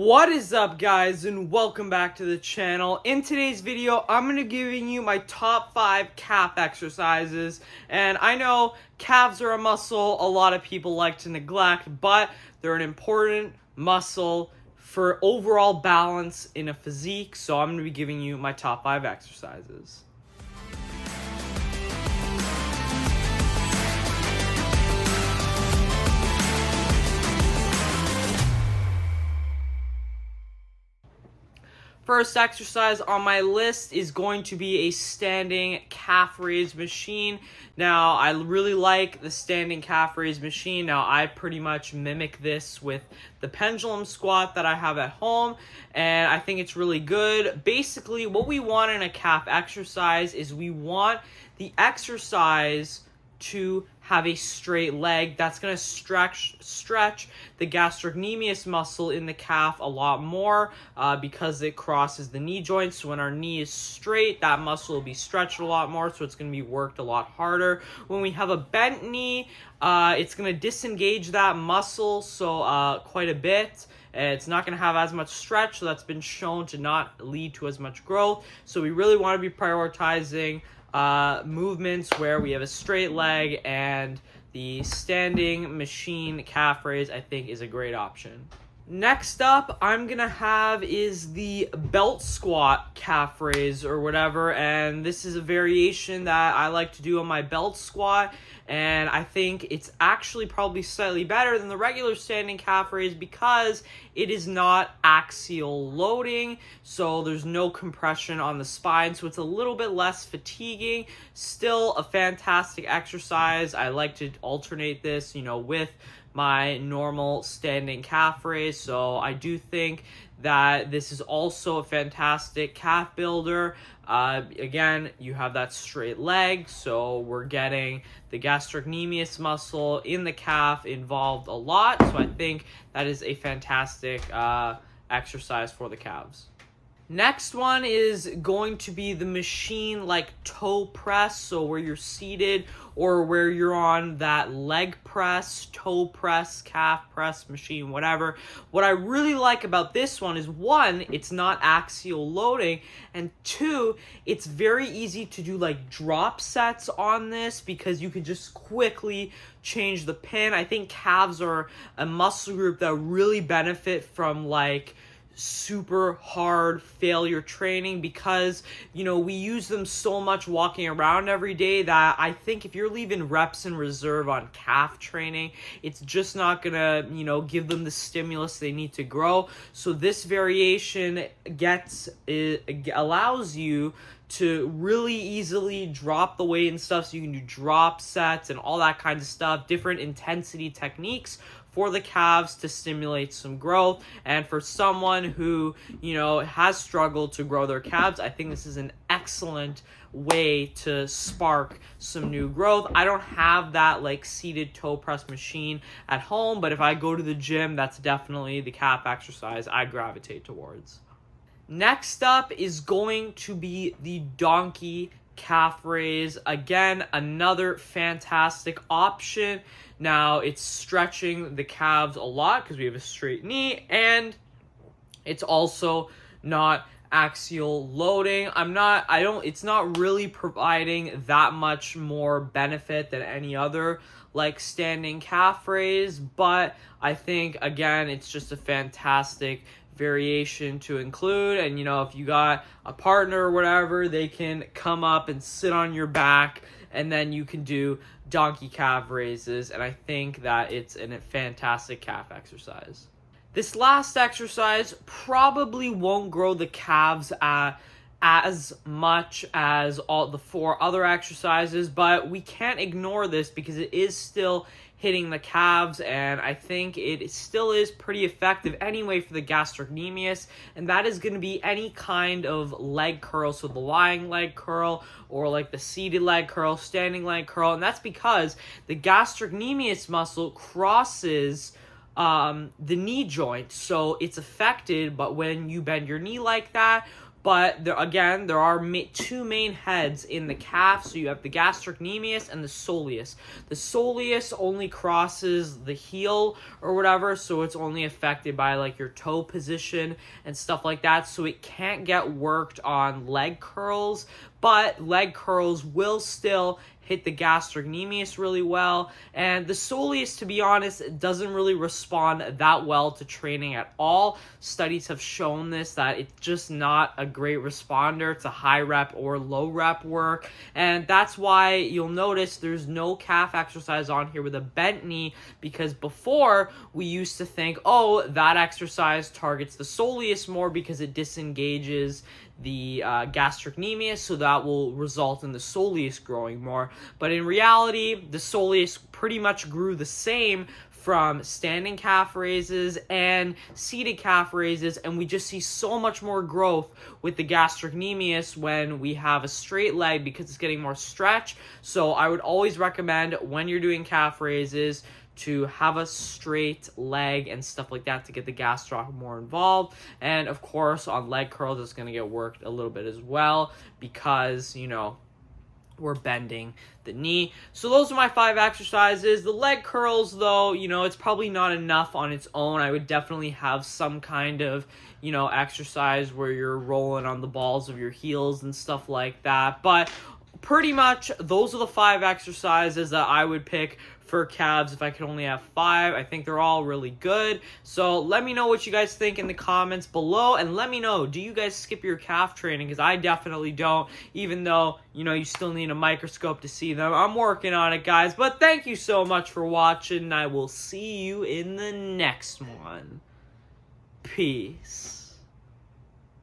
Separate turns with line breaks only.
What is up, guys, and welcome back to the channel. In today's video, I'm going to be giving you my top 5 calf exercises. And I know calves are a muscle a lot of people like to neglect, but they're an important muscle for overall balance in a physique. So I'm going to be giving you my top 5 exercises. First exercise on my list is going to be a standing calf raise machine. Now, I really like the standing calf raise machine. Now, I pretty much mimic this with the pendulum squat that I have at home, and I think it's really good. Basically, what we want in a calf exercise is we want the exercise to have a straight leg. That's going to stretch the gastrocnemius muscle in the calf a lot more because it crosses the knee joint. So when our knee is straight, that muscle will be stretched a lot more, so it's going to be worked a lot harder. When we have a bent knee, it's going to disengage that muscle quite a bit. It's not going to have as much stretch, so that's been shown to not lead to as much growth. So we really want to be prioritizing movements where we have a straight leg, and the standing machine calf raise I think is a great option. Next up I'm gonna have is the belt squat calf raise or whatever, and this is a variation that I like to do on my belt squat, and I think it's actually probably slightly better than the regular standing calf raise because it is not axial loading, so there's no compression on the spine, so it's a little bit less fatiguing. Still a fantastic exercise. I like to alternate this, with my normal standing calf raise, so I do think that this is also a fantastic calf builder. Again, you have that straight leg, so we're getting the gastrocnemius muscle in the calf involved a lot, so I think that is a fantastic exercise for the calves. Next one is going to be the machine like toe press, so where you're seated or where you're on that leg press, toe press, calf press machine, whatever. What I really like about this one is, one, it's not axial loading, and two, it's very easy to do like drop sets on this because you can just quickly change the pin. I think calves are a muscle group that really benefit from like super hard failure training because we use them so much walking around every day that I think if you're leaving reps in reserve on calf training, it's just not gonna give them the stimulus they need to grow. So this variation allows you to really easily drop the weight and stuff, so you can do drop sets and all that kind of stuff, different intensity techniques for the calves to stimulate some growth. And for someone who, has struggled to grow their calves, I think this is an excellent way to spark some new growth. I don't have that like seated toe press machine at home, but if I go to the gym, that's definitely the calf exercise I gravitate towards. Next up is going to be the donkey calf raise. Again, another fantastic option. Now, it's stretching the calves a lot because we have a straight knee, and it's also not axial loading. It's not really providing that much more benefit than any other like standing calf raise, but I think again it's just a fantastic variation to include. And if you got a partner or whatever, they can come up and sit on your back, and then you can do donkey calf raises, and I think that it's a fantastic calf exercise. This last exercise probably won't grow the calves as much as all the 4 other exercises, but we can't ignore this because it is still hitting the calves, and I think it still is pretty effective anyway for the gastrocnemius, and that is going to be any kind of leg curl, so the lying leg curl or like the seated leg curl, standing leg curl, and that's because the gastrocnemius muscle crosses the knee joint, so it's affected. But when you bend your knee like that, But there are two main heads in the calf. So you have the gastrocnemius and the soleus. The soleus only crosses the heel or whatever, so it's only affected by like your toe position and stuff like that. So it can't get worked on leg curls, but leg curls will still hit the gastrocnemius really well. And the soleus, to be honest, doesn't really respond that well to training at all. Studies have shown this, that it's just not a great responder to high rep or low rep work. And that's why you'll notice there's no calf exercise on here with a bent knee, because before we used to think, oh, that exercise targets the soleus more because it disengages the gastrocnemius, so that will result in the soleus growing more. But in reality, the soleus pretty much grew the same from standing calf raises and seated calf raises, and we just see so much more growth with the gastrocnemius when we have a straight leg because it's getting more stretch. So I would always recommend, when you're doing calf raises, to have a straight leg and stuff like that to get the gastroc more involved. And of course, on leg curls, it's going to get worked a little bit as well because, you know, we're bending the knee. So those are my 5 exercises. The leg curls, though, you know, it's probably not enough on its own. I would definitely have some kind of, you know, exercise where you're rolling on the balls of your heels and stuff like that. But pretty much those are the 5 exercises that I would pick for calves if I could only have 5. I think they're all really good. So let me know what you guys think in the comments below, and let me know, do you guys skip your calf training? Because I definitely don't, even though, you know, you still need a microscope to see them. I'm working on it, guys. But thank you so much for watching, and I will see you in the next one. Peace.